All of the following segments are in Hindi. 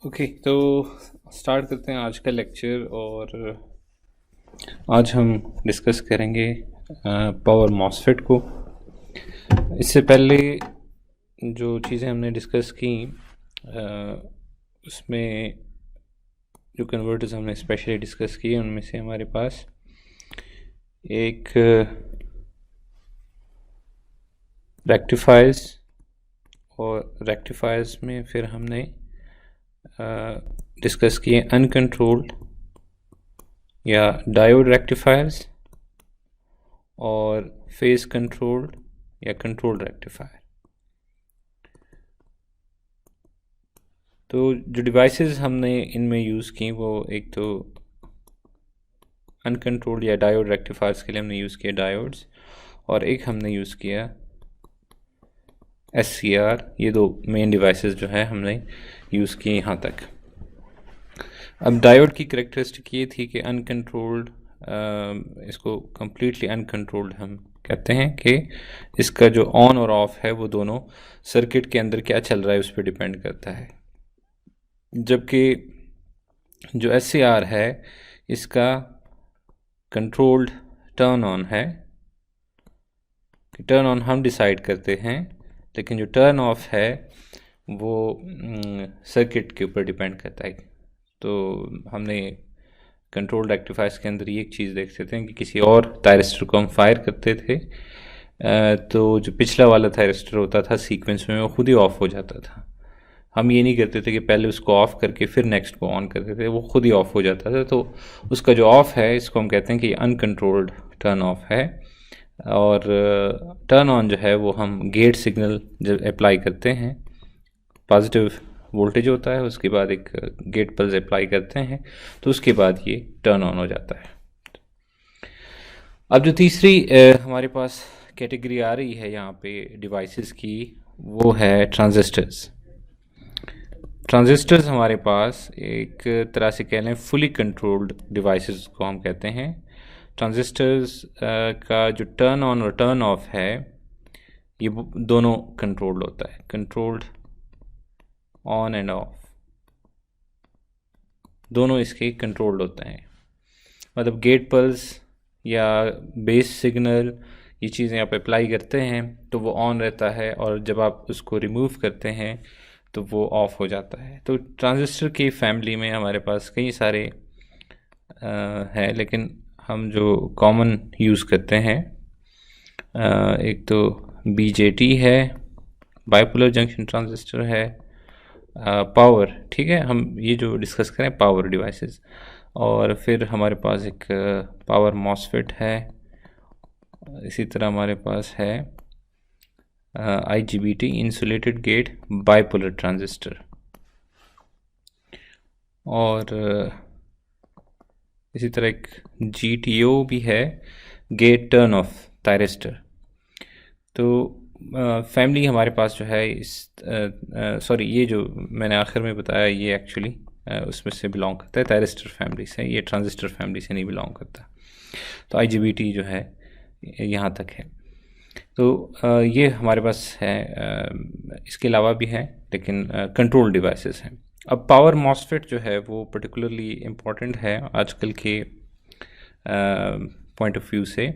ओके, तो स्टार्ट करते हैं आज का लेक्चर। और आज हम डिस्कस करेंगे पावर मॉसफेट को। इससे पहले जो चीज़ें हमने डिस्कस की उसमें जो कन्वर्टर्स हमने स्पेशली डिस्कस किए उनमें से हमारे पास एक रेक्टिफायर्स, और रेक्टिफायर्स में फिर हमने डिस्कस किए अनकंट्रोल्ड या डायोड रेक्टिफायर्स और फेज कंट्रोल्ड या कंट्रोल्ड रेक्टिफायर। तो जो डिवाइसेस हमने इनमें यूज़ की वो एक तो अनकंट्रोल्ड या डायोड रेक्टिफायर्स के लिए हमने यूज़ किया डायोड्स, और एक हमने यूज़ किया SCR। ये दो मेन डिवाइसेस जो है हमने यूज़ किए यहाँ तक। अब डायोड की करेक्टरिस्टिक ये थी कि अनकंट्रोल्ड, इसको कम्प्लीटली अनकंट्रोल्ड हम कहते हैं कि इसका जो ऑन और ऑफ है वो दोनों सर्किट के अंदर क्या चल रहा है उस पर डिपेंड करता है। जबकि जो SCR है इसका कंट्रोल्ड टर्न ऑन है, टर्न ऑन हम डिसाइड करते हैं, लेकिन जो टर्न ऑफ है वो सर्किट के ऊपर डिपेंड करता है। तो हमने कंट्रोल रेक्टिफायर्स के अंदर ये एक चीज़ देख सकते हैं कि किसी और थायरिस्टर को हम फायर करते थे तो जो पिछला वाला थायरिस्टर होता था सीक्वेंस में वो खुद ही ऑफ हो जाता था। हम ये नहीं करते थे कि पहले उसको ऑफ करके फिर नेक्स्ट को ऑन करते थे, वो खुद ही ऑफ हो जाता था। तो उसका जो ऑफ है इसको हम कहते हैं कि अनकंट्रोल्ड टर्न ऑफ है। और टर्न ऑन जो है वो हम गेट सिग्नल जब अप्लाई करते हैं, पॉजिटिव वोल्टेज होता है, उसके बाद एक गेट पल्स अप्लाई करते हैं तो उसके बाद ये टर्न ऑन हो जाता है। अब जो तीसरी हमारे पास कैटेगरी आ रही है यहाँ पे डिवाइसेस की, वो है ट्रांजिस्टर्स। ट्रांजिस्टर्स हमारे पास एक तरह से कह लें फुली कंट्रोल्ड डिवाइसेस को हम कहते हैं। ट्रांजिस्टर्स का जो टर्न ऑन और टर्न ऑफ है ये दोनों कंट्रोल्ड होता है, कंट्रोल्ड ऑन एंड ऑफ दोनों इसके कंट्रोल्ड होते हैं। मतलब गेट पल्स या बेस सिग्नल ये चीज़ें आप अप्लाई करते हैं तो वो ऑन रहता है, और जब आप उसको रिमूव करते हैं तो वो ऑफ हो जाता है। तो ट्रांजिस्टर की फैमिली में हमारे पास कई सारे हैं, लेकिन हम जो कॉमन यूज़ करते हैं एक तो BJT है, बाइपोलर जंक्शन ट्रांजिस्टर है, पावर, ठीक है, हम ये जो डिस्कस करें पावर डिवाइसेस। और फिर हमारे पास एक पावर मॉसफेट है, इसी तरह हमारे पास है IGBT insulated gate bipolar transistor, और इसी तरह एक GTO भी है, गेट टर्न ऑफ थायरिस्टर। तो फैमिली हमारे पास जो है इस सॉरी ये जो मैंने आखिर में बताया ये एक्चुअली उसमें से बिलोंग करता है, थायरिस्टर फैमिली से, ये ट्रांजिस्टर फैमिली से नहीं बिलोंग करता। तो IGBT जो है यहाँ तक है। तो ये हमारे पास है, इसके अलावा भी है लेकिन कंट्रोल डिवाइसेस हैं। अब पावर मॉसफेट जो है वो पर्टिकुलरली इम्पॉर्टेंट है आजकल के पॉइंट ऑफ व्यू से,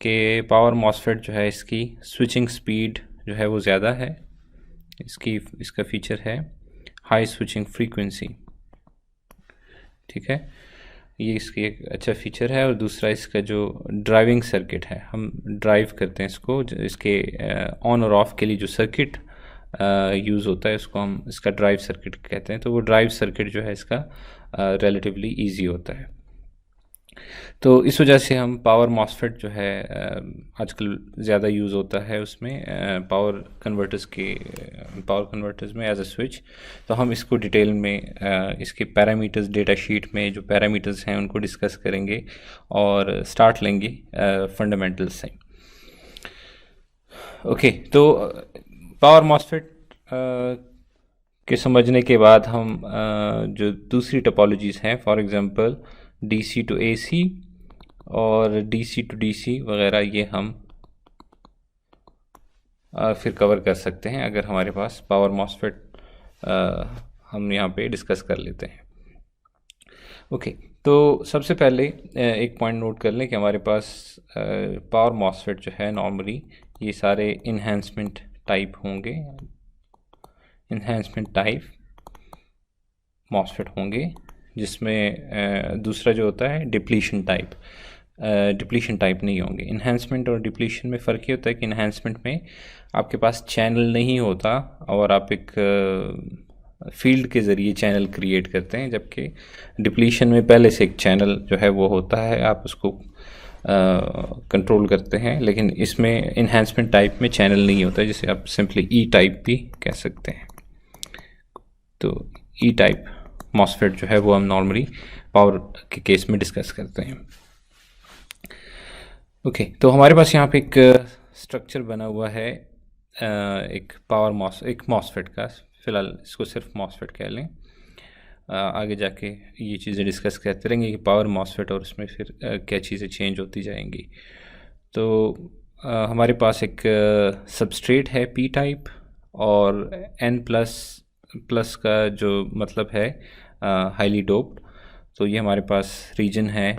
कि पावर मॉसफेट जो है इसकी स्विचिंग स्पीड जो है वो ज़्यादा है, इसका फीचर है हाई स्विचिंग फ्रीक्वेंसी, ठीक है, ये इसकी एक अच्छा फीचर है। और दूसरा इसका जो ड्राइविंग सर्किट है, हम ड्राइव करते हैं इसको, इसके ऑन और ऑफ के लिए जो सर्किट यूज़ होता है उसको हम इसका ड्राइव सर्किट कहते हैं। तो वो ड्राइव सर्किट जो है इसका रिलेटिवली इजी होता है। तो इस वजह से हम पावर मॉसफेट जो है आजकल ज़्यादा यूज़ होता है उसमें, पावर कन्वर्टर्स में एज अ स्विच। तो हम इसको डिटेल में इसके पैरामीटर्स डेटा शीट में जो पैरामीटर्स हैं उनको डिस्कस करेंगे और स्टार्ट लेंगे फंडामेंटल्स से। ओके, तो पावर मॉसफेट के समझने के बाद हम जो दूसरी टोपोलॉजीज़ हैं, for example DC to AC और DC टू DC वगैरह, ये हम फिर कवर कर सकते हैं अगर हमारे पास पावर मॉसफेट हम यहाँ पे डिस्कस कर लेते हैं। ओके, तो सबसे पहले एक पॉइंट नोट कर लें कि हमारे पास पावर मॉसफेट जो है नॉर्मली ये सारे इन्हेंसमेंट टाइप होंगे, इन्हेंसमेंट टाइप मॉसफेट होंगे, जिसमें दूसरा जो होता है डिप्लीशन टाइप नहीं होंगे। इन्हेंसमेंट और डिप्लीशन में फ़र्क ये होता है कि इन्हेंसमेंट में आपके पास चैनल नहीं होता और आप एक फील्ड के ज़रिए चैनल क्रिएट करते हैं, जबकि डिप्लीशन में पहले से एक चैनल जो है वो होता है, आप उसको कंट्रोल करते हैं। लेकिन इसमें इन्हेंसमेंट टाइप में चैनल नहीं होता, जिसे आप सिंपली ई टाइप भी कह सकते हैं। तो ई टाइप मॉसफेट जो है वो हम नॉर्मली पावर के केस में डिस्कस करते हैं। ओके, तो हमारे पास यहाँ पे एक स्ट्रक्चर बना हुआ है एक मॉसफेट का। फ़िलहाल इसको सिर्फ मॉसफेट कह लें, आगे जाके ये चीज़ें डिस्कस करते रहेंगे कि पावर मॉसफेट और उसमें फिर क्या चीज़ें चेंज होती जाएंगी। तो हमारे पास एक सबस्ट्रेट है पी टाइप, और N++ का जो मतलब है हाईली डोप्ड। तो ये हमारे पास रीजन है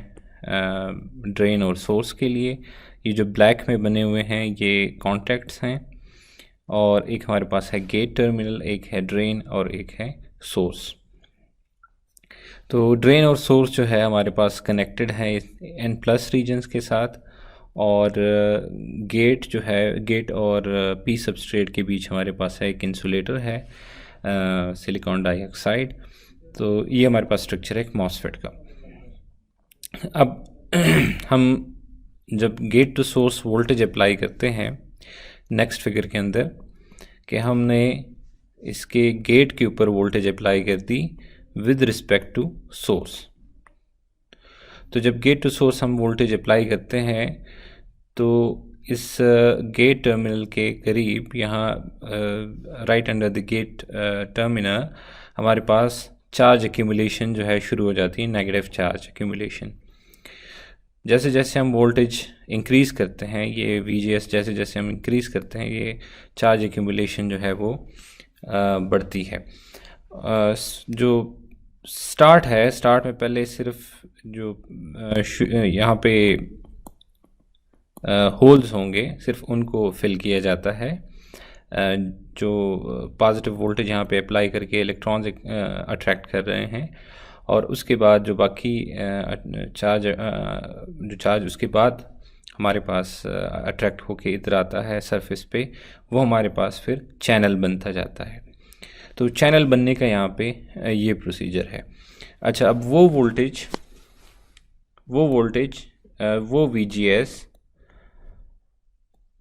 ड्रेन और सोर्स के लिए। ये जो ब्लैक में बने हुए हैं ये कॉन्टैक्ट्स हैं, और एक हमारे पास है गेट टर्मिनल, एक है ड्रेन और एक है सोर्स। तो ड्रेन और सोर्स जो है हमारे पास कनेक्टेड है N+ रीजन्स के साथ, और गेट जो है, गेट और पी सबस्ट्रेट के बीच हमारे पास है एक इंसुलेटर है सिलिकॉन डाइऑक्साइड। तो ये हमारे पास स्ट्रक्चर है एक मॉसफेट का। अब हम जब gate to source voltage apply करते हैं नेक्स्ट फिगर के अंदर, कि हमने इसके गेट के ऊपर वोल्टेज अप्लाई कर दी विद रिस्पेक्ट टू सोर्स। तो जब गेट टू सोर्स हम वोल्टेज अप्लाई करते हैं तो इस गेट टर्मिनल के करीब यहाँ right under the gate terminal हमारे पास चार्ज एक्यूमुलेशन जो है शुरू हो जाती है, नेगेटिव चार्ज एक्यूमुलेशन। जैसे जैसे हम वोल्टेज इंक्रीज़ करते हैं, ये VGS जैसे जैसे हम इंक्रीज़ करते हैं, ये चार्ज एक्यूमुलेशन जो है वो बढ़ती है। जो स्टार्ट है, स्टार्ट में पहले सिर्फ जो यहाँ पे होल्स होंगे सिर्फ उनको फिल किया जाता है। जो पॉजिटिव वोल्टेज यहाँ पे अप्लाई करके इलेक्ट्रॉन्स अट्रैक्ट कर रहे हैं, और उसके बाद जो बाकी चार्ज उसके बाद हमारे पास अट्रैक्ट होके इधर आता है सरफेस पे, वो हमारे पास फिर चैनल बनता जाता है। तो चैनल बनने का यहाँ पे ये प्रोसीजर है। अच्छा, अब वो VGS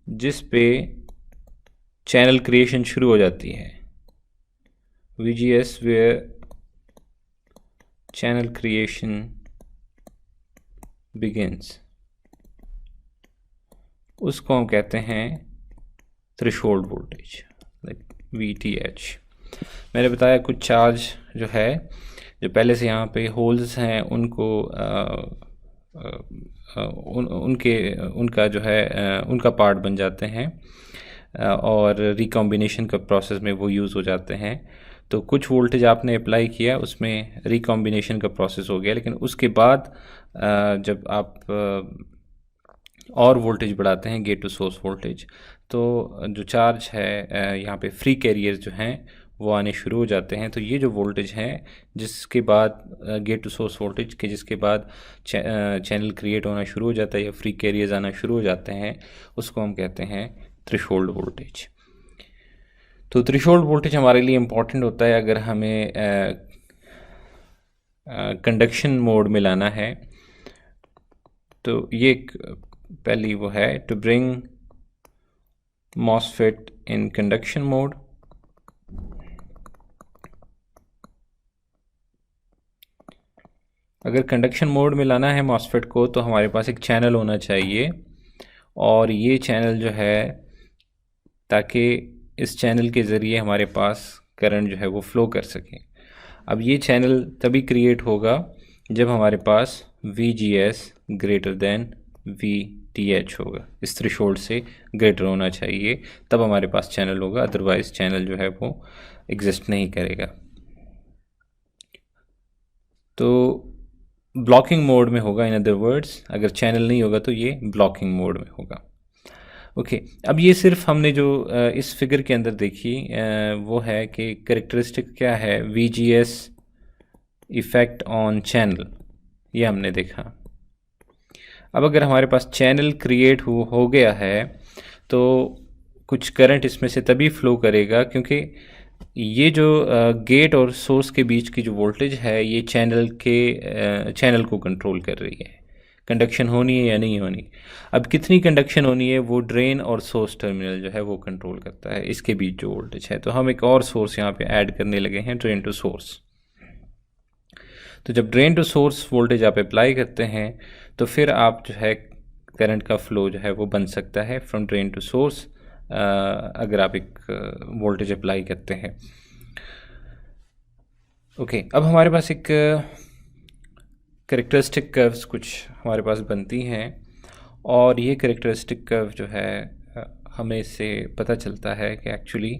जिस पे चैनल क्रिएशन शुरू हो जाती है, VGS where channel creation begins, उसको हम कहते हैं थ्रेशोल्ड वोल्टेज, लाइक VTH। मैंने बताया कुछ चार्ज जो है, जो पहले से यहाँ पे होल्स हैं, उनको उनका जो है उनका पार्ट बन जाते हैं, और रिकॉम्बिनेशन का प्रोसेस में वो यूज़ हो जाते हैं। तो कुछ वोल्टेज आपने अप्लाई किया, उसमें रिकॉम्बिनेशन का प्रोसेस हो गया, लेकिन उसके बाद जब आप और वोल्टेज बढ़ाते हैं गेट टू सोर्स वोल्टेज, तो जो चार्ज है यहाँ पे फ्री कैरियर्स जो हैं वो आने शुरू हो जाते हैं। तो ये जो वोल्टेज हैं जिसके बाद गेट टू सोर्स वोल्टेज के जिसके बाद चैनल क्रिएट होना शुरू हो जाता है या फ्री कैरियर्स आना शुरू हो जाते हैं, उसको हम कहते हैं थ्रेशोल्ड वोल्टेज। तो थ्रेशोल्ड वोल्टेज हमारे लिए इम्पॉर्टेंट होता है अगर हमें कंडक्शन मोड में लाना है। तो ये पहली वो है to bring MOSFET in conduction mode. अगर कंडक्शन मोड में लाना है MOSFET को, तो हमारे पास एक चैनल होना चाहिए, और ये चैनल जो है, ताकि इस चैनल के ज़रिए हमारे पास करंट जो है वो फ्लो कर सके। अब ये चैनल तभी क्रिएट होगा जब हमारे पास VGS ग्रेटर देन VTH होगा, इस थ्रेशोल्ड से ग्रेटर होना चाहिए, तब हमारे पास चैनल होगा, अदरवाइज़ चैनल जो है वो एग्जिस्ट नहीं करेगा। तो ब्लॉकिंग मोड में होगा, इन अदर वर्ड्स अगर चैनल नहीं होगा तो ये ब्लॉकिंग मोड में होगा। ओके, अब ये सिर्फ हमने जो इस फिगर के अंदर देखी वो है कि कैरेक्टरिस्टिक क्या है, VGS इफ़ेक्ट ऑन चैनल, ये हमने देखा। अब अगर हमारे पास चैनल क्रिएट हो गया है तो कुछ करंट इसमें से तभी फ्लो करेगा क्योंकि ये जो गेट और सोर्स के बीच की जो वोल्टेज है ये चैनल को कंट्रोल कर रही है। कंडक्शन होनी है या नहीं होनी, अब कितनी कंडक्शन होनी है वो ड्रेन और सोर्स टर्मिनल जो है वो कंट्रोल करता है, इसके बीच जो वोल्टेज है। तो हम एक और सोर्स यहाँ पे ऐड करने लगे हैं, ड्रेन टू सोर्स। तो जब ड्रेन टू सोर्स वोल्टेज आप अप्लाई करते हैं तो फिर आप जो है करंट का फ्लो जो है वो बन सकता है फ्रॉम ड्रेन टू सोर्स, अगर आप एक वोल्टेज अप्लाई करते हैं। ओके, अब हमारे पास एक कैरेक्टरिस्टिक कर्व्स कुछ हमारे पास बनती हैं और ये कैरेक्टरिस्टिक कर्व जो है हमें इससे पता चलता है कि एक्चुअली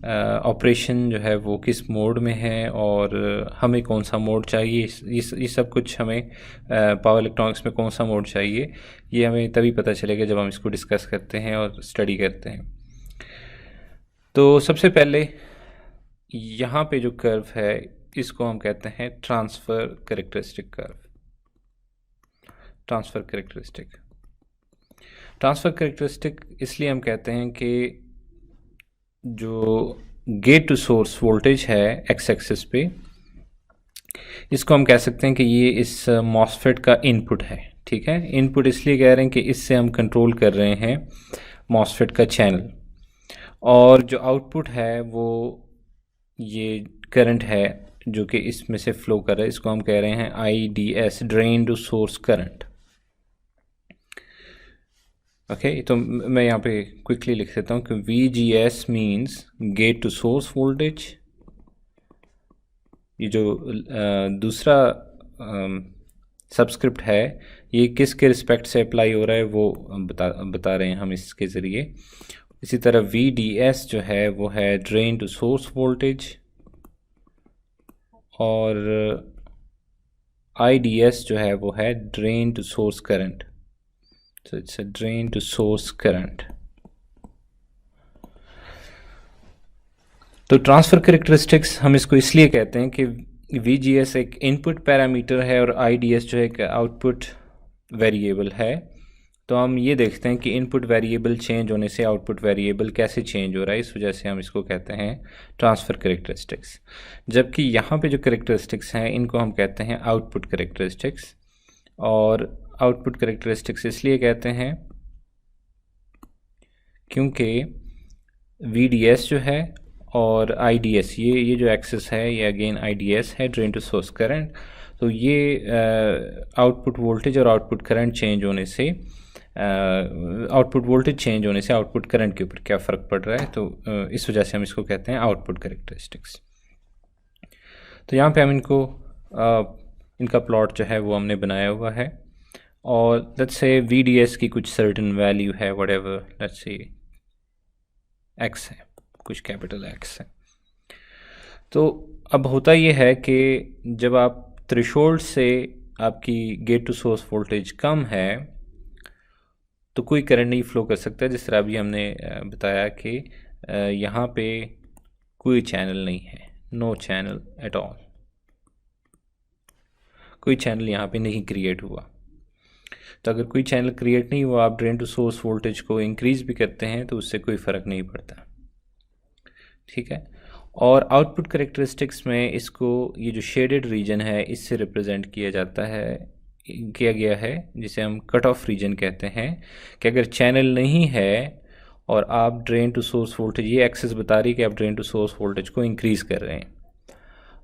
ऑपरेशन जो है वो किस मोड में है और हमें कौन सा मोड चाहिए। ये सब कुछ हमें पावर इलेक्ट्रॉनिक्स में कौन सा मोड चाहिए ये हमें तभी पता चलेगा जब हम इसको डिस्कस करते हैं और स्टडी करते हैं। तो सबसे पहले यहाँ पे जो कर्व है इसको हम कहते हैं transfer characteristic curve. Transfer characteristic इसलिए हम कहते हैं कि जो गेट टू सोर्स वोल्टेज है एक्स एक्सिस पे, इसको हम कह सकते हैं कि ये इस मॉसफेट का इनपुट है। ठीक है, इनपुट इसलिए कह रहे हैं कि इससे हम कंट्रोल कर रहे हैं मॉसफेट का चैनल, और जो आउटपुट है वो ये करंट है जो कि इसमें से फ्लो कर रहा है, इसको हम कह रहे हैं IDS, drain to source current. Okay, तो मैं यहाँ पे क्विकली लिख देता हूँ कि VGS means gate to source voltage. ये जो दूसरा सबस्क्रिप्ट है ये किसके रिस्पेक्ट से अप्लाई हो रहा है वो बता रहे हैं हम इसके ज़रिए। इसी तरह VDS जो है वो है ड्रेन टू सोर्स वोल्टेज, और IDS जो है वो है drain to source current. So it's a drain to source current. तो ट्रांसफ़र कैरेक्टरिस्टिक्स हम इसको इसलिए कहते हैं कि VGS एक इनपुट पैरामीटर है और IDS जो है एक आउटपुट वेरिएबल है। तो हम ये देखते हैं कि इनपुट वेरिएबल चेंज होने से आउटपुट वेरिएबल कैसे चेंज हो रहा है, इस वजह से हम इसको कहते हैं ट्रांसफ़र कैरेक्टरिस्टिक्स। जबकि यहाँ पे जो कैरेक्टरिस्टिक्स हैं इनको हम कहते हैं आउटपुट कैरेक्टरिस्टिक्स। और आउटपुट कैरेक्टरिस्टिक्स इसलिए कहते हैं क्योंकि VDS जो है और IDS, ये जो एक्सिस है ये अगेन IDS है, ड्रेन टू सोर्स करंट। तो ये आउटपुट वोल्टेज और आउटपुट करंट चेंज होने से आउटपुट वोल्टेज चेंज होने से आउटपुट करंट के ऊपर क्या फ़र्क पड़ रहा है, तो इस वजह से हम इसको कहते हैं आउटपुट कैरेक्टरिस्टिक्स। तो यहाँ पे हम इनका प्लॉट जो है वो हमने बनाया हुआ है, और लेट्स से VDS की कुछ सर्टेन वैल्यू है, व्हाटएवर, लेट्स से X है, कुछ कैपिटल X है। तो अब होता ये है कि जब आप थ्रेशोल्ड से आपकी गेट टू सोर्स वोल्टेज कम है तो कोई करंट नहीं फ्लो कर सकता, जिस तरह अभी हमने बताया कि यहाँ पे कोई चैनल नहीं है, नो चैनल एट ऑल, कोई चैनल यहाँ पे नहीं क्रिएट हुआ। तो अगर कोई चैनल क्रिएट नहीं हुआ, आप ड्रेन टू सोर्स वोल्टेज को इंक्रीज भी करते हैं तो उससे कोई फ़र्क नहीं पड़ता। ठीक है, और आउटपुट कैरेक्टरिस्टिक्स में इसको ये जो शेडेड रीजन है इससे रिप्रेजेंट किया गया है जिसे हम कट ऑफ रीजन कहते हैं, कि अगर चैनल नहीं है और आप ड्रेन टू सोर्स वोल्टेज, ये एक्सेस बता रही है कि आप ड्रेन टू सोर्स वोल्टेज को इंक्रीज़ कर रहे हैं,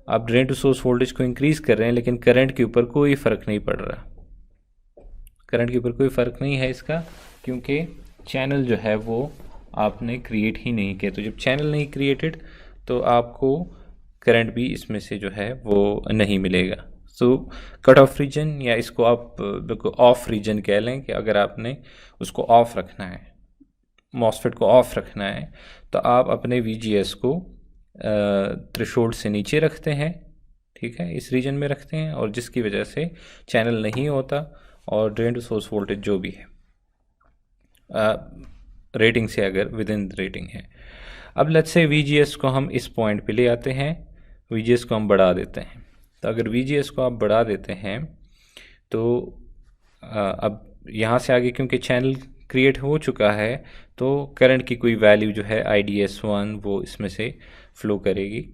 आप ड्रेन टू सोर्स वोल्टेज को इंक्रीज़ कर रहे हैं लेकिन करंट के ऊपर कोई फ़र्क नहीं पड़ रहा, करंट के ऊपर कोई फ़र्क नहीं है इसका, क्योंकि चैनल जो है वो आपने क्रिएट ही नहीं किया। तो जब चैनल नहीं क्रिएटेड तो आपको करंट भी इसमें से जो है वो नहीं मिलेगा। सो कट ऑफ रीजन, या इसको आप बिल्कुल ऑफ रीजन कह लें, कि अगर आपने उसको ऑफ रखना है, मॉसफेट को ऑफ रखना है, तो आप अपने VGS को थ्रेशोल्ड से नीचे रखते हैं ठीक है, इस रीजन में रखते हैं, और जिसकी वजह से चैनल नहीं होता और ड्रेन टू सोर्स वोल्टेज जो भी है रेटिंग से अगर विद इन रेटिंग है। अब लेट्स से VGS को हम इस पॉइंट पे ले आते हैं, VGS को हम बढ़ा देते हैं। तो अगर VGS को आप बढ़ा देते हैं तो अब यहाँ से आगे क्योंकि चैनल क्रिएट हो चुका है तो करंट की कोई वैल्यू जो है IDS1 वो इसमें से फ्लो करेगी।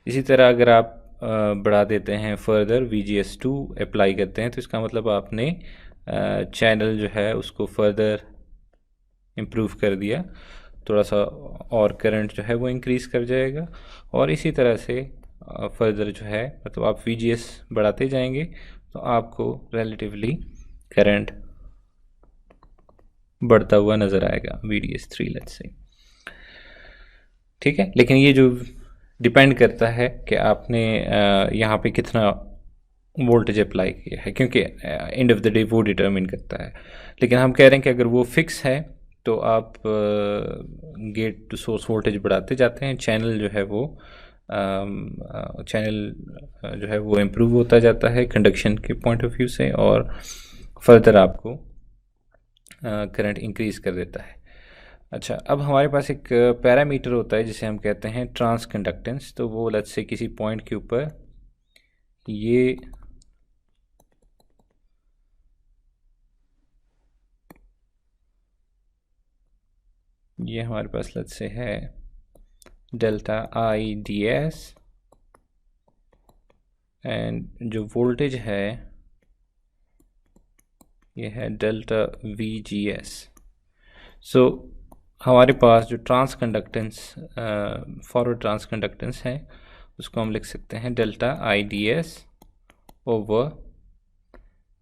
इसी तरह अगर आप बढ़ा देते हैं फर्दर, VGS2 अप्लाई करते हैं, तो इसका मतलब आपने चैनल जो है उसको फर्दर इम्प्रूव कर दिया, थोड़ा सा और करंट जो है वो इंक्रीज़ कर जाएगा। और इसी तरह से फर्दर जो है मतलब आप VGS बढ़ाते जाएंगे तो आपको रिलेटिवली करंट बढ़ता हुआ नज़र आएगा, VDS3 लेट्स से। ठीक है, लेकिन ये जो डिपेंड करता है कि आपने यहाँ पे कितना वोल्टेज अप्लाई किया है, क्योंकि एंड ऑफ द डे वो डिटरमिन करता है। लेकिन हम कह रहे हैं कि अगर वो फिक्स है तो आप गेट टू सोर्स वोल्टेज बढ़ाते जाते हैं, चैनल जो है वो इम्प्रूव होता जाता है कंडक्शन के पॉइंट ऑफ व्यू से, और फर्दर आपको करंट इंक्रीज कर देता है। अच्छा, अब हमारे पास एक पैरामीटर होता है जिसे हम कहते हैं ट्रांस कंडक्टेंस। तो वो लेट्स से किसी पॉइंट के ऊपर ये हमारे पास लेट्स से है डेल्टा IDS, एंड जो वोल्टेज है ये है डेल्टा VGS। सो हमारे पास जो transconductance forward transconductance है उसको हम लिख सकते हैं delta IDS over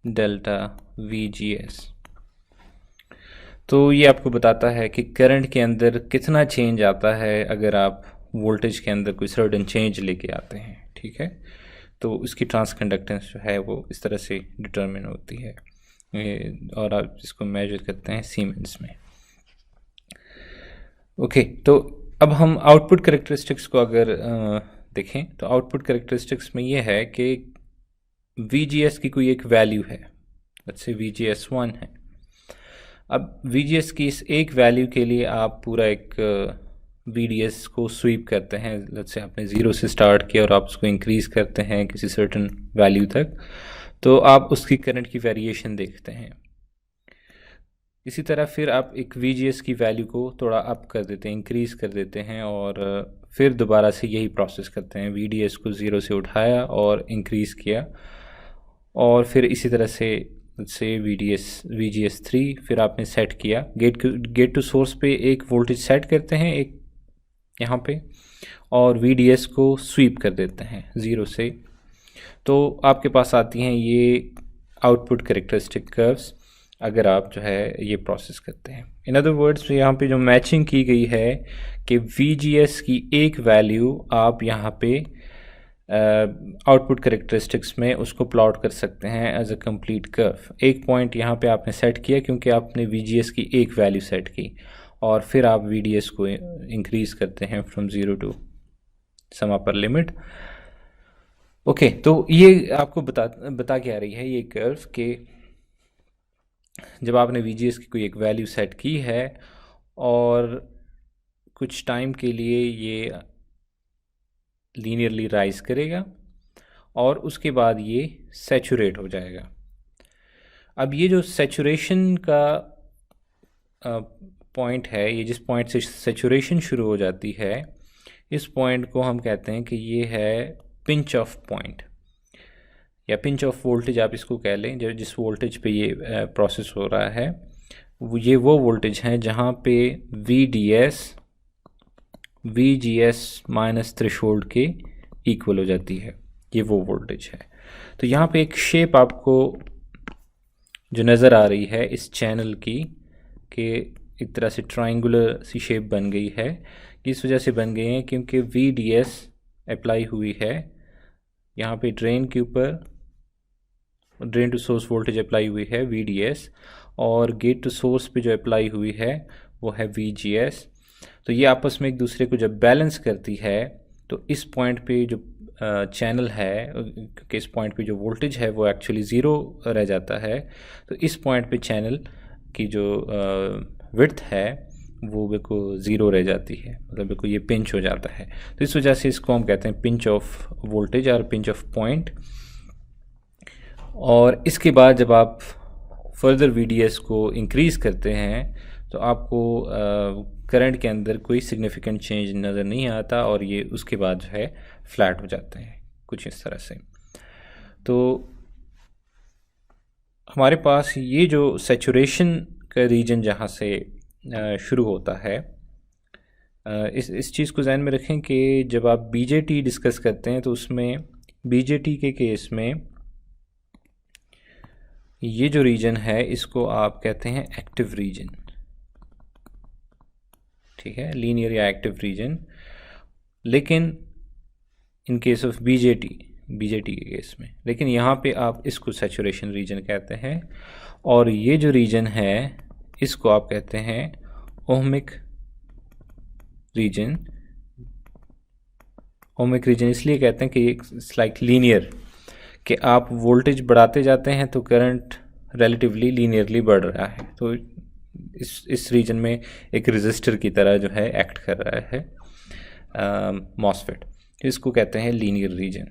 delta VGS। तो ये आपको बताता है कि करंट के अंदर कितना चेंज आता है अगर आप वोल्टेज के अंदर कोई सर्टेन चेंज लेके आते हैं। ठीक है, तो इसकी ट्रांस कंडक्टेंस जो है वो इस तरह से डिटरमिन होती है, और आप इसको मेजर करते हैं सीमेंस में। ओके, तो अब हम आउटपुट कैरेक्टरिस्टिक्स को अगर देखें तो आउटपुट कैरेक्टरिस्टिक्स में ये है कि VGS की कोई एक वैल्यू है, जैसे VGS1 है। अब VGS की इस एक वैल्यू के लिए आप पूरा एक VDS को स्वीप करते हैं। लेट्स से आपने 0 से स्टार्ट किया और आप उसको इंक्रीज़ करते हैं किसी सर्टेन वैल्यू तक, तो आप उसकी करंट की वेरिएशन देखते हैं। इसी तरह फिर आप एक VGS की वैल्यू को थोड़ा अप कर देते हैं, इंक्रीज़ कर देते हैं, और फिर दोबारा से यही प्रोसेस करते हैं, VDS को 0 से उठाया और इंक्रीज़ किया, और फिर इसी तरह से VGS3 फिर आपने सेट किया। गेट टू सोर्स पे एक वोल्टेज सेट करते हैं एक यहाँ पे, और VDS को स्वीप कर देते हैं 0 से, तो आपके पास आती हैं ये आउटपुट कैरेक्टरिस्टिक कर्व्स अगर आप जो है ये प्रोसेस करते हैं। इन अदर वर्ड्स यहाँ पे जो मैचिंग की गई है कि VGS की एक वैल्यू आप यहाँ पे आउटपुट कैरेक्टरिस्टिक्स में उसको प्लॉट कर सकते हैं एज अ कंप्लीट कर्व। एक पॉइंट यहाँ पे आपने सेट किया क्योंकि आपने VGS की एक वैल्यू सेट की, और फिर आप VDS को इंक्रीज करते हैं from 0 to some upper limit. Okay, तो ये आपको बता के आ रही है ये कर्व कि जब आपने VGS की कोई एक वैल्यू सेट की है और कुछ टाइम के लिए ये लीनियरली राइज करेगा और उसके बाद ये सैचुरेट हो जाएगा। अब ये जो सैचुरेशन का पॉइंट है, ये जिस पॉइंट से सैचुरेशन शुरू हो जाती है, इस पॉइंट को हम कहते हैं कि ये है पिंच ऑफ पॉइंट या पिंच ऑफ वोल्टेज, आप इसको कह लें। जो जिस वोल्टेज पे ये प्रोसेस हो रहा है ये वो वोल्टेज है जहाँ पे VGS माइनस थ्रेशोल्ड के इक्वल हो जाती है, ये वो वोल्टेज है। तो यहाँ पे एक शेप आपको जो नज़र आ रही है इस चैनल की, कि एक तरह से ट्रायंगुलर सी शेप बन गई है। इस वजह से बन गई है क्योंकि VDS अप्लाई हुई है यहाँ पे ड्रेन के ऊपर, drain to source voltage apply हुई है VDS, और गेट टू सोर्स पे जो अप्लाई हुई है वो है VGS। तो ये आपस में एक दूसरे को जब बैलेंस करती है तो इस पॉइंट पे जो चैनल है कि इस पॉइंट पे जो वोल्टेज है वो एक्चुअली ज़ीरो रह जाता है, तो इस पॉइंट पे चैनल की जो विड्थ है वो बिल्कुल ज़ीरो रह जाती है, मतलब बिल्कुल ये पिंच हो जाता है। तो इस वजह से इसको हम कहते हैं पिंच ऑफ वोल्टेज और पिंच ऑफ पॉइंट। और इसके बाद जब आप फर्दर VDS को इंक्रीज़ करते हैं तो आपको करंट के अंदर कोई सिग्निफिकेंट चेंज नज़र नहीं आता और ये उसके बाद जो है फ्लैट हो जाते हैं कुछ इस तरह से। तो हमारे पास ये जो सैचुरेशन का रीजन जहाँ से शुरू होता है, इस चीज़ को ध्यान में रखें कि जब आप BJT डिस्कस करते हैं तो उसमें BJT के केस में ये जो रीजन है इसको आप कहते हैं एक्टिव रीजन, ठीक है, लीनियर या एक्टिव रीजन। लेकिन इन केस ऑफ BJT के केस में, लेकिन यहाँ पे आप इसको सैचुरेशन रीजन कहते हैं। और ये जो रीजन है इसको आप कहते हैं ओहमिक रीजन। ओहमिक रीजन इसलिए कहते हैं कि इट्स लाइक लीनियर, कि आप वोल्टेज बढ़ाते जाते हैं तो करंट रिलेटिवली लीनियरली बढ़ रहा है। तो इस रीजन में एक रेजिस्टर की तरह जो है एक्ट कर रहा है मॉसफेट। इसको कहते हैं लीनियर रीजन,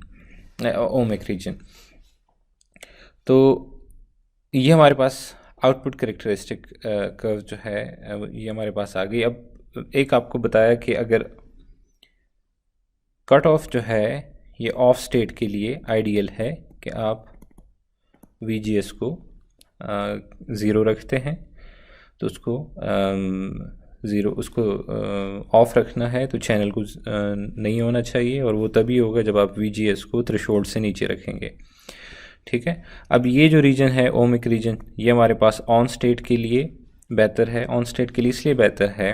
ओहमिक रीजन। तो ये हमारे पास आउटपुट कैरेक्टरिस्टिक कर्व जो है ये हमारे पास आ गई। अब एक आपको बताया कि अगर कट ऑफ जो है ये ऑफ स्टेट के लिए आइडियल है कि आप VGS को ज़ीरो रखते हैं, तो उसको ज़ीरो उसको ऑफ़ रखना है, तो चैनल को नहीं होना चाहिए, और वो तभी होगा जब आप VGS को थ्रेशोल्ड से नीचे रखेंगे, ठीक है। अब ये जो रीजन है ओहमिक रीजन, ये हमारे पास ऑन स्टेट के लिए बेहतर है। ऑन स्टेट के लिए इसलिए बेहतर है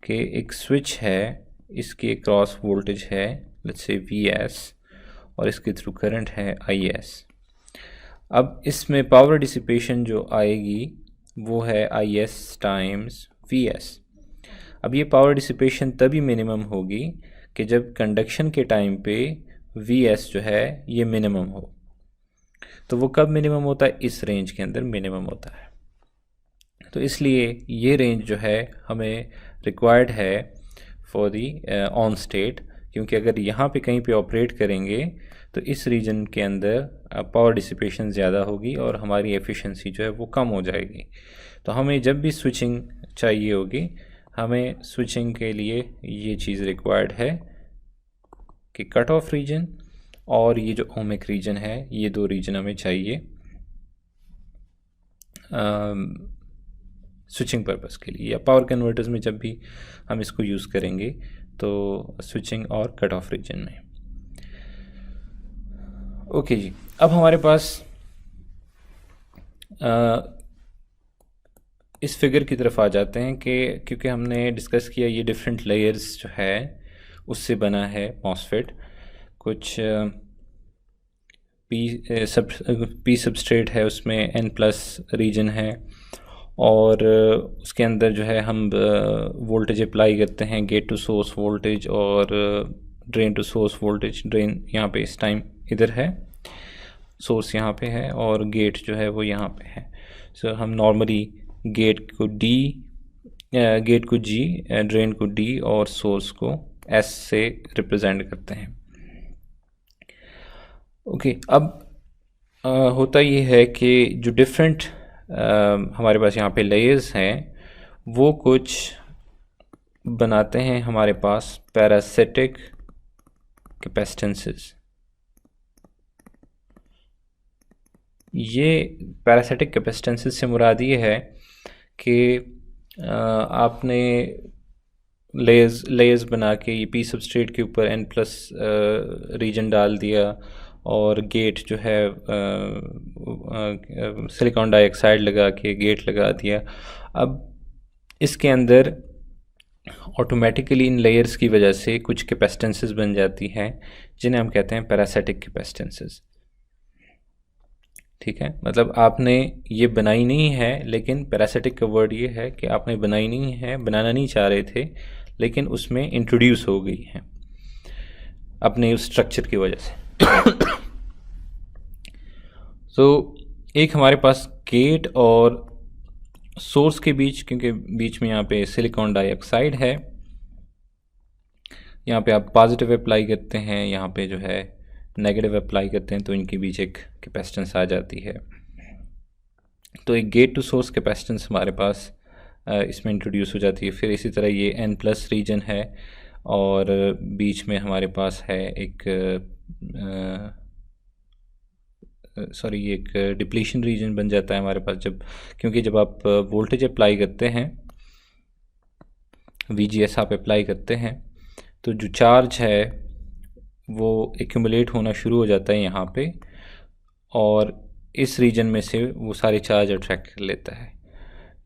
कि एक स्विच है, इसके क्रॉस वोल्टेज है लेट्स से VS और इसके थ्रू करंट है IS। अब इसमें पावर डिसिपेशन जो आएगी वो है IS टाइम्स VS। अब ये पावर डिसिपेशन तभी मिनिमम होगी कि जब कंडक्शन के टाइम पे VS जो है ये मिनिमम हो। तो वो कब मिनिमम होता है? इस रेंज के अंदर मिनिमम होता है। तो इसलिए ये रेंज जो है हमें रिक्वायर्ड है फॉर दी ऑन स्टेट, क्योंकि अगर यहाँ पे कहीं पे ऑपरेट करेंगे तो इस रीजन के अंदर पावर डिसिपेशन ज़्यादा होगी और हमारी एफिशिएंसी जो है वो कम हो जाएगी। तो हमें जब भी स्विचिंग चाहिए होगी, हमें स्विचिंग के लिए ये चीज़ रिक्वायर्ड है कि कट ऑफ रीजन और ये जो ओहमिक रीजन है, ये दो रीजन हमें चाहिए स्विचिंग पर्पस के लिए, या पावर कन्वर्टर्स में जब भी हम इसको यूज़ करेंगे तो स्विचिंग और कट ऑफ रीजन में। ओके जी, अब हमारे पास इस फिगर की तरफ आ जाते हैं कि क्योंकि हमने डिस्कस किया ये डिफरेंट लेयर्स जो है उससे बना है मॉसफेट। कुछ पी सबस्ट्रेट है, उसमें N+ रीजन है, और उसके अंदर जो है हम वोल्टेज अप्लाई करते हैं, गेट टू सोर्स वोल्टेज और drain to source voltage. Drain यहाँ पे इस टाइम इधर है, सोर्स यहाँ पे है, और गेट जो है वो यहाँ पे है। सो हम नॉर्मली गेट को G, ड्रेन को D और सोर्स को S से रिप्रेजेंट करते हैं। ओके, अब होता ये है कि जो डिफरेंट हमारे पास यहाँ पे लेयर्स हैं वो कुछ बनाते हैं हमारे पास पैरासिटिक कैपेसिटेंसेस। ये पैरासिटिक कैपेसिटेंसेस से मुराद ये है कि आपने लेयर्स बना के ये पी सबस्ट्रेट के ऊपर N+ रीजन डाल दिया और गेट जो है सिलिकॉन डाइऑक्साइड लगा के गेट लगा दिया। अब इसके अंदर ऑटोमेटिकली इन लेयर्स की वजह से कुछ कैपेसिटेंसेस बन जाती हैं जिन्हें हम कहते हैं पैरासिटिक कैपेसिटेंसेस। ठीक है, मतलब आपने ये बनाई नहीं है, लेकिन पैरासिटिक का वर्ड ये है कि आपने बनाई नहीं है, बनाना नहीं चाह रहे थे, लेकिन उसमें इंट्रोड्यूस हो गई है। अपने उस स्ट्रक्चर की वजह से। तो एक हमारे पास गेट और सोर्स के बीच, क्योंकि बीच में यहाँ पे सिलिकॉन डाइऑक्साइड है, यहाँ पे आप पॉजिटिव अप्लाई करते हैं, यहाँ पे जो है नेगेटिव अप्लाई करते हैं, तो इनके बीच एक कैपेसिटेंस आ जाती है। तो एक गेट टू सोर्स कैपेसिटेंस हमारे पास इसमें इंट्रोड्यूस हो जाती है। फिर इसी तरह ये N+ रीजन है और बीच में हमारे पास है एक ये एक डिप्लीशन रीजन बन जाता है हमारे पास, क्योंकि जब आप वोल्टेज अप्लाई करते हैं, VGS आप अप्लाई करते हैं, तो जो चार्ज है वो एक्यूमुलेट होना शुरू हो जाता है यहाँ पे, और इस रीजन में से वो सारे चार्ज अट्रैक्ट कर लेता है।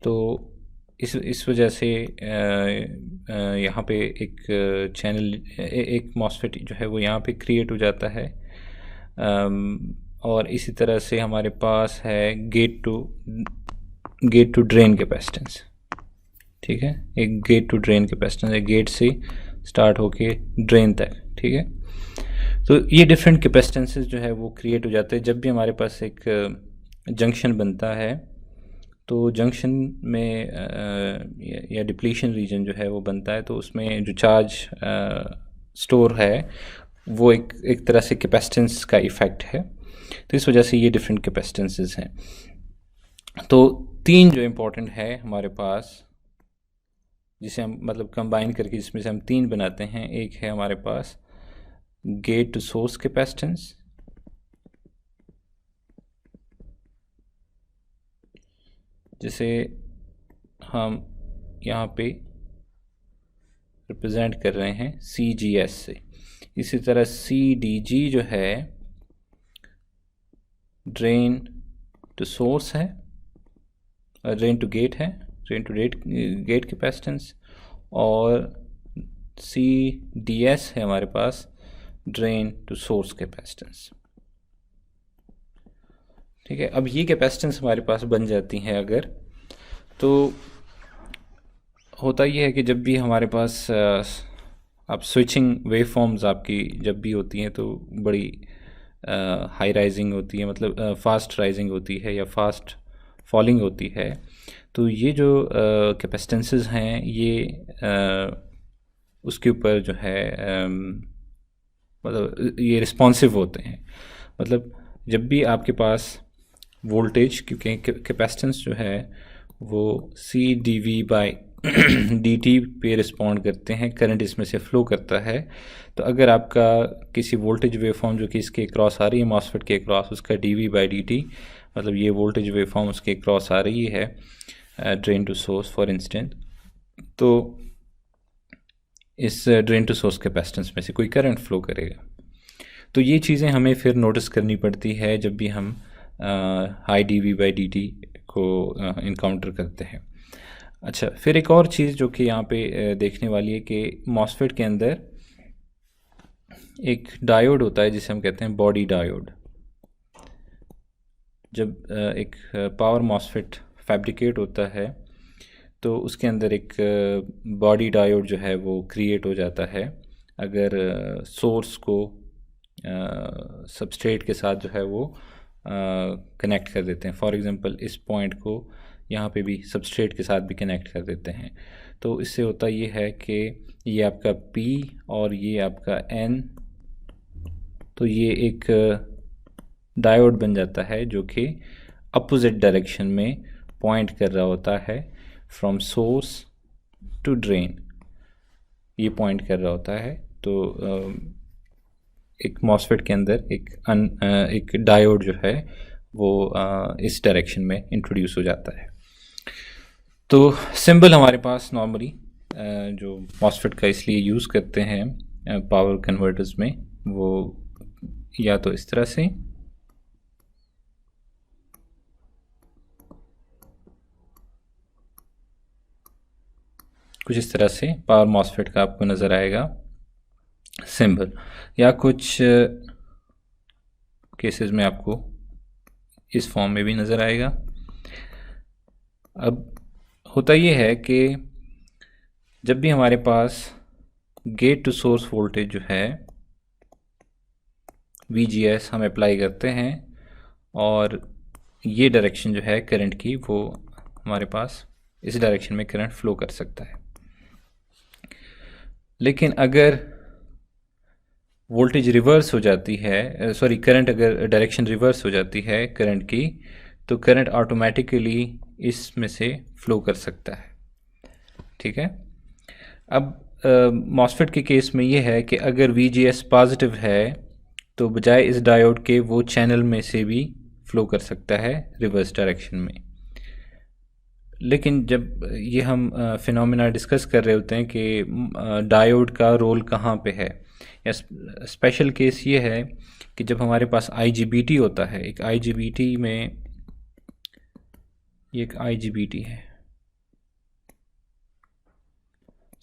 तो इस वजह से यहाँ पे एक चैनल, एक मॉसफेट जो है वो यहाँ पे क्रिएट हो जाता है। और इसी तरह से हमारे पास है गेट टू ड्रेन कैपेसिटेंस। ठीक है, एक गेट टू ड्रेन कैपेसिटेंस है, गेट से स्टार्ट होके ड्रेन तक। ठीक है, तो ये डिफरेंट कैपेसिटेंसेस जो है वो क्रिएट हो जाते हैं जब भी हमारे पास एक जंक्शन बनता है। तो जंक्शन में या डिप्लीशन रीजन जो है वो बनता है, तो उसमें जो चार्ज स्टोर है वो एक तरह से कैपेसिटेंस का इफ़ेक्ट है। तो इस वजह से ये डिफरेंट कैपेसिटेंसेस हैं। तो 3 जो इम्पोर्टेंट है हमारे पास, जिसे हम मतलब कंबाइन करके जिसमें से हम 3 बनाते हैं, एक है हमारे पास गेट टू सोर्स कैपेसिटेंस, जिसे हम यहाँ पे रिप्रेजेंट कर रहे हैं CGS से। इसी तरह CDG जो है ड्रेन टू सोर्स है, ड्रेन टू गेट है, ड्रेन टू गेट कैपेसिटेंस, और CDS है हमारे पास ड्रेन टू सोर्स कैपेसिटेंस। ठीक है, अब ये कैपेसिटेंस हमारे पास बन जाती हैं अगर, तो होता ये है कि जब भी हमारे पास आप स्विचिंग वेव फॉर्म्स आपकी जब भी होती हैं तो बड़ी हाई राइजिंग होती है, मतलब फास्ट राइजिंग होती है या फास्ट फॉलिंग होती है। तो ये जो कैपेसिटेंसेस हैं ये उसके ऊपर जो है मतलब ये रिस्पॉन्सिव होते हैं। मतलब जब भी आपके पास वोल्टेज, क्योंकि कैपेसिटेंस जो है वो CdV/dt पे रिस्पॉन्ड करते हैं, करंट इसमें से फ्लो करता है। तो अगर आपका किसी वोल्टेज वेवफॉर्म जो कि इसके क्रॉस आ रही है मॉसफेट के क्रॉस, उसका dV/dt मतलब ये वोल्टेज वेवफॉर्म उसके क्रॉस आ रही है drain to source for instant, तो इस ड्रेन टू सोर्स कैपेसिटेंस में से कोई करंट फ्लो करेगा। तो ये चीज़ें हमें फिर नोटिस करनी पड़ती है जब भी हम हाई dV/dt को इनकाउंटर करते हैं। अच्छा, फिर एक और चीज़ जो कि यहाँ पे देखने वाली है कि मॉसफेट के अंदर एक डायोड होता है जिसे हम कहते हैं बॉडी डायोड। जब एक पावर मॉसफेट फैब्रिकेट होता है तो उसके अंदर एक बॉडी डायोड जो है वो क्रिएट हो जाता है अगर सोर्स को सबस्ट्रेट के साथ जो है वो कनेक्ट कर देते हैं। फॉर एग्जांपल इस पॉइंट को यहाँ पे भी सबस्ट्रेट के साथ भी कनेक्ट कर देते हैं। तो इससे होता ये है कि ये आपका P और ये आपका N, तो ये एक डायोड बन जाता है जो कि अपोजिट डायरेक्शन में पॉइंट कर रहा होता है, फ्रॉम सोर्स टू ड्रेन ये पॉइंट कर रहा होता है। तो एक मॉसफेट के अंदर एक डायोड जो है वो इस डायरेक्शन में इंट्रोड्यूस हो जाता है। तो सिंबल हमारे पास नॉर्मली जो मॉसफेट का इसलिए यूज़ करते हैं पावर कन्वर्टर्स में, वो या तो इस तरह से, कुछ इस तरह से पावर मॉसफेट का आपको नज़र आएगा सिंबल, या कुछ केसेस में आपको इस फॉर्म में भी नज़र आएगा। अब होता ये है कि जब भी हमारे पास गेट टू सोर्स वोल्टेज जो है VGS हम अप्लाई करते हैं और ये डायरेक्शन जो है करंट की वो हमारे पास इस डायरेक्शन में करंट फ्लो कर सकता है। लेकिन अगर वोल्टेज रिवर्स हो जाती है, सॉरी करंट अगर डायरेक्शन रिवर्स हो जाती है करंट की, तो करंट ऑटोमेटिकली इसमें से फ्लो कर सकता है। ठीक है। अब मॉसफेट के केस में ये है कि अगर VGS पॉजिटिव है तो बजाय इस डायोड के वो चैनल में से भी फ्लो कर सकता है रिवर्स डायरेक्शन में। लेकिन जब ये हम फिनोमेना डिस्कस कर रहे होते हैं कि डायोड का रोल कहाँ पे है, या स्पेशल केस ये है कि जब हमारे पास IGBT होता है, एक IGBT में, ये एक IGBT है,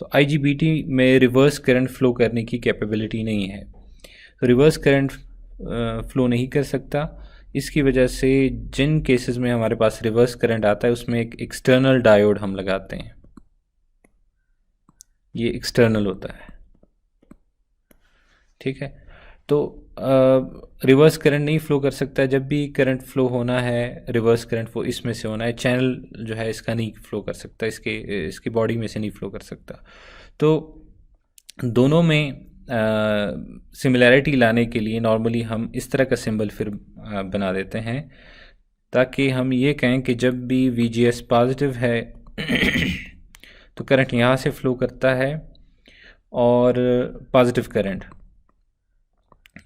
तो IGBT में रिवर्स करंट फ्लो करने की कैपेबिलिटी नहीं है, तो रिवर्स करंट फ्लो नहीं कर सकता। इसकी वजह से जिन केसेस में हमारे पास रिवर्स करंट आता है उसमें एक एक्सटर्नल डायोड हम लगाते हैं, ये एक्सटर्नल होता है। ठीक है। तो रिवर्स करंट नहीं फ्लो कर सकता। जब भी करंट फ्लो होना है रिवर्स करंट वो इसमें से होना है, चैनल जो है इसका नहीं फ्लो कर सकता, इसकी बॉडी में से नहीं फ्लो कर सकता। तो दोनों में सिमिलैरिटी लाने के लिए नॉर्मली हम इस तरह का सिंबल फिर बना देते हैं ताकि हम ये कहें कि जब भी VGS पॉजिटिव है तो करंट यहाँ से फ्लो करता है और पॉजिटिव करंट,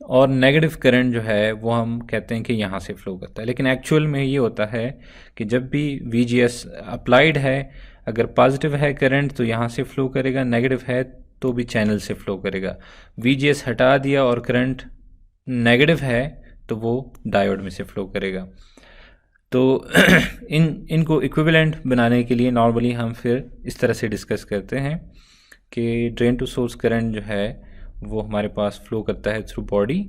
और नेगेटिव करंट जो है वो हम कहते हैं कि यहाँ से फ्लो करता है। लेकिन एक्चुअल में ये होता है कि जब भी VGS अप्लाइड है, अगर पॉजिटिव है करंट तो यहाँ से फ्लो करेगा, नेगेटिव है तो भी चैनल से फ्लो करेगा। VGS हटा दिया और करंट नेगेटिव है तो वो डायोड में से फ्लो करेगा। तो इनको इक्विवेलेंट बनाने के लिए नॉर्मली हम फिर इस तरह से डिस्कस करते हैं कि ड्रेन टू सोर्स करंट जो है वो हमारे पास फ्लो करता है through body,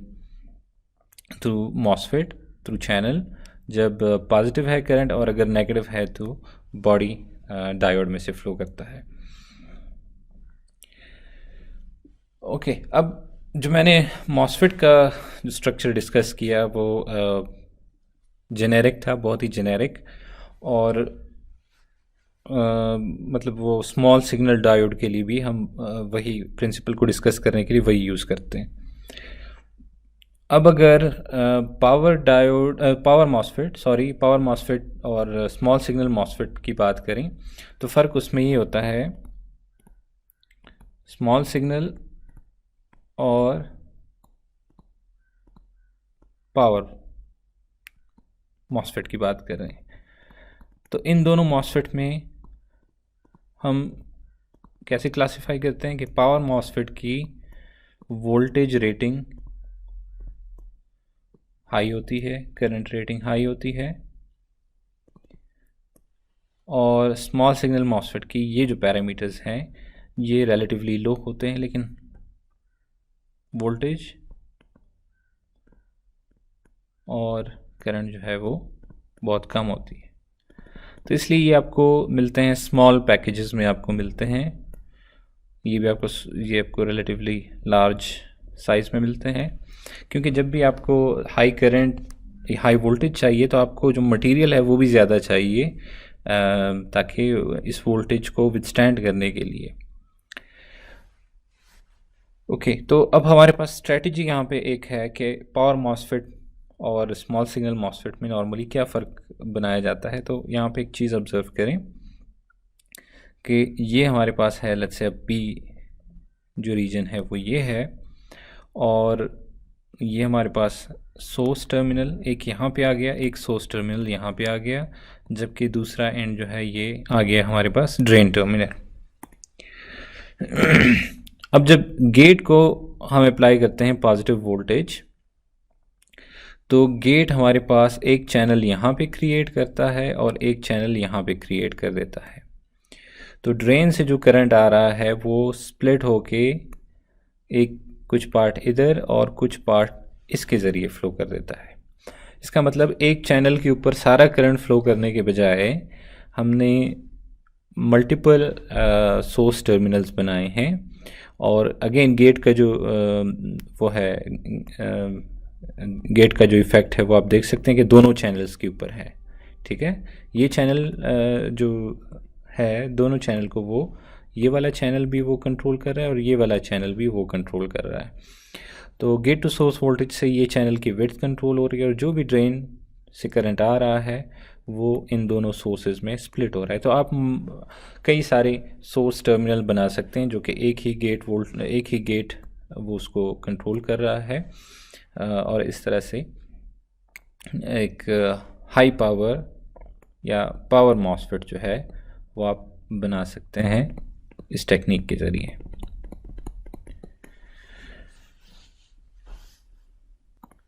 through MOSFET, through channel जब पॉजिटिव है करंट, और अगर नेगेटिव है तो बॉडी डायोड में से फ्लो करता है। ओके, अब जो मैंने मॉसफेट का जो स्ट्रक्चर डिस्कस किया वो जेनेरिक था, बहुत ही जेनेरिक, और मतलब वो स्मॉल सिग्नल डायोड के लिए भी हम वही प्रिंसिपल को डिस्कस करने के लिए वही यूज़ करते हैं। अब अगर पावर मॉसफेट और स्मॉल सिग्नल मॉसफेट की बात करें तो फ़र्क उसमें ये होता है, स्मॉल सिग्नल और पावर मॉसफेट की बात कर रहे हैं तो इन दोनों मॉसफेट में हम कैसे क्लासिफाई करते हैं कि पावर मॉसफेट की वोल्टेज रेटिंग हाई होती है, करंट रेटिंग हाई होती है, और स्मॉल सिग्नल मॉसफेट की ये जो पैरामीटर्स हैं ये रिलेटिवली लो होते हैं, लेकिन वोल्टेज और करंट जो है वो बहुत कम होती है। तो इसलिए ये आपको मिलते हैं स्मॉल पैकेजेस में, आपको मिलते हैं, ये आपको रिलेटिवली लार्ज साइज़ में मिलते हैं, क्योंकि जब भी आपको हाई करंट हाई वोल्टेज चाहिए तो आपको जो मटेरियल है वो भी ज़्यादा चाहिए ताकि इस वोल्टेज को विथस्टैंड करने के लिए। ओके, तो अब हमारे पास स्ट्रेटजी यहाँ पे एक है कि पावर मॉसफेट और स्मॉल सिग्नल मॉसफेट में नॉर्मली क्या फ़र्क बनाया जाता है। तो यहाँ पे एक चीज़ ऑब्ज़र्व करें कि ये हमारे पास है, लेट्स से P जो रीजन है वो ये है, और ये हमारे पास सोर्स टर्मिनल एक यहाँ पे आ गया, एक सोर्स टर्मिनल यहाँ पे आ गया, जबकि दूसरा एंड जो है ये आ गया हमारे पास ड्रेन टर्मिनल। अब जब गेट को हम अप्लाई करते हैं पॉजिटिव वोल्टेज तो गेट हमारे पास एक चैनल यहाँ पे क्रिएट करता है और एक चैनल यहाँ पे क्रिएट कर देता है। तो ड्रेन से जो करंट आ रहा है वो स्प्लिट होके एक कुछ पार्ट इधर और कुछ पार्ट इसके ज़रिए फ्लो कर देता है। इसका मतलब एक चैनल के ऊपर सारा करंट फ्लो करने के बजाय हमने मल्टीपल सोर्स टर्मिनल्स बनाए हैं, और अगेन गेट का जो वो है गेट का जो इफ़ेक्ट है वो आप देख सकते हैं कि दोनों चैनल्स के ऊपर है। ठीक है, ये चैनल जो है दोनों चैनल को वो, ये वाला चैनल भी वो कंट्रोल कर रहा है और ये वाला चैनल भी वो कंट्रोल कर रहा है। तो गेट टू सोर्स वोल्टेज से ये चैनल की विड्थ कंट्रोल हो रही है और जो भी ड्रेन से करंट आ रहा है वो इन दोनों सोर्सेज में स्प्लिट हो रहा है। तो आप कई सारे सोर्स टर्मिनल बना सकते हैं जो कि एक ही गेट वो उसको कंट्रोल कर रहा है, और इस तरह से एक हाई पावर या पावर मॉसफेट जो है वो आप बना सकते हैं इस टेक्निक के ज़रिए।